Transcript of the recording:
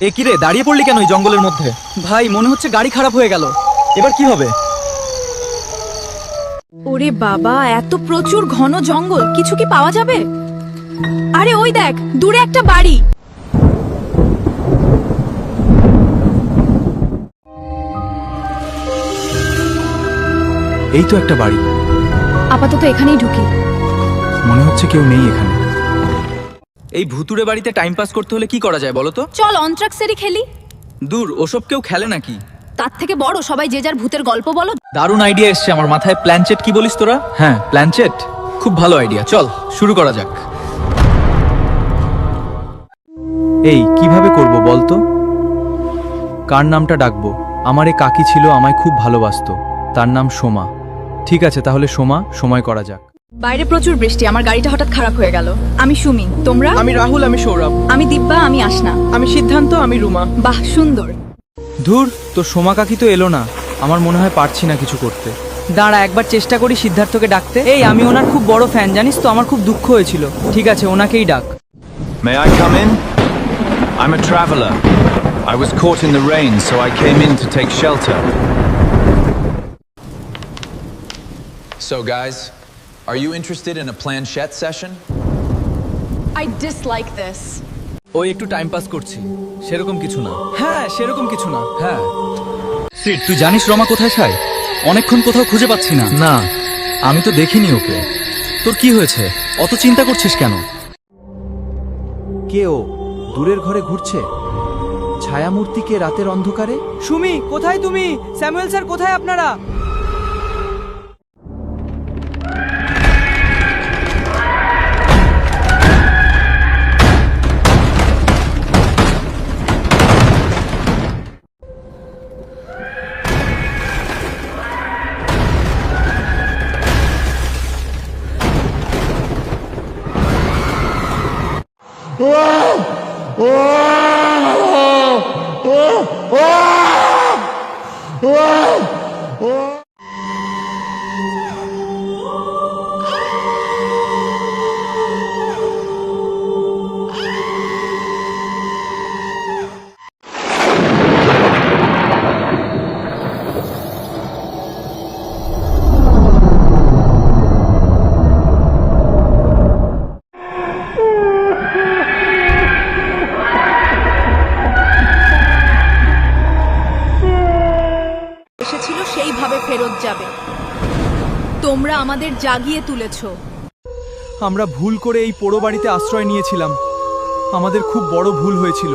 এ কি রে, দাঁড়িয়ে পড়লি কেন এই জঙ্গলের মধ্যে? ভাই মনে হচ্ছে গাড়ি খারাপ হয়ে গেল। এবার কি হবে? ওরে বাবা, এত প্রচুর ঘন জঙ্গল, কিছু কি পাওয়া যাবে? আরে ওই দেখ, দূরে একটা বাড়ি। এই তো একটা বাড়ি। আপাতত এখানেই ঢুকি। মনে হচ্ছে কেউ নেই এখানে। এই ভুতুড়ে বাড়িতে টাইম পাস করতে হলে কি করা যায় বলো তো? চল অন্ত্রাক্সেরই খেলি। দূর, ওসব কেউ খেলে নাকি? তার থেকে বড় সবাই যে যার ভূতের গল্প বলো। দারুণ আইডিয়া এসছে আমার মাথায়। প্ল্যানচেট কি বলিস তোরা? হ্যাঁ, প্ল্যানচেট খুব ভালো আইডিয়া। চল শুরু করা যাক। এই কিভাবে করব বলতো? কার নামটা ডাকবো? আমার এক কাকি ছিল, আমায় খুব ভালোবাসতো। তার নাম সোমা। ঠিক আছে, তাহলে সোমা, সময় করা যাক। বাইরে প্রচুর বৃষ্টি, আমার গাড়িটা হঠাৎ খারাপ হয়ে গেল। আমি সুমি, তোমরা? আমি রাহুল, আমি সৌরভ। আমি দিব্যা, আমি আসনা। আমি সিদ্ধান্ত, আমি রুমা। বাহ, সুন্দর। ধুর, তোর সোমা কাকি তো এলো না। আমার মনে হয় পারছি না কিছু করতে। দাঁড়া, একবার চেষ্টা করি সিদ্ধার্থকে ডাকতে। এই আমি ওনার খুব বড় ফ্যান, জানিস তো, আমার খুব দুঃখ হয়েছিল। ঠিক আছে, ওনাকেই ডাক। May I come in? I'm a traveler. I was caught in the rain, so I came in to take shelter. So guys, are you interested in a planchette session? I dislike this. ওই একটু time pass করছি, সেরকম কিছু না। হ্যাঁ, সেরকম কিছু না। হ্যাঁ, তুই জানিস রমা কোথায় ছাই? অনেকক্ষণ কোথাও খুঁজে পাচ্ছি না। না, আমি তো দেখিনি ওকে। তোর কি হয়েছে? অত চিন্তা করছিস কেন? কে ও? দূরের ঘরে ঘুরছে ছায়ামূর্তিকে রাতের অন্ধকারে। সুমি, কোথায় তুমি? স্যামুয়েল স্যার, কোথায় আপনারা? এসেছিল সেইভাবে ফেরত যাবে। তোমরা আমাদের জাগিয়ে তুলেছো। আমরা ভুল করে এই পোড়ো বাড়িতে আশ্রয় নিয়েছিলাম। আমাদের খুব বড় ভুল হয়েছিল।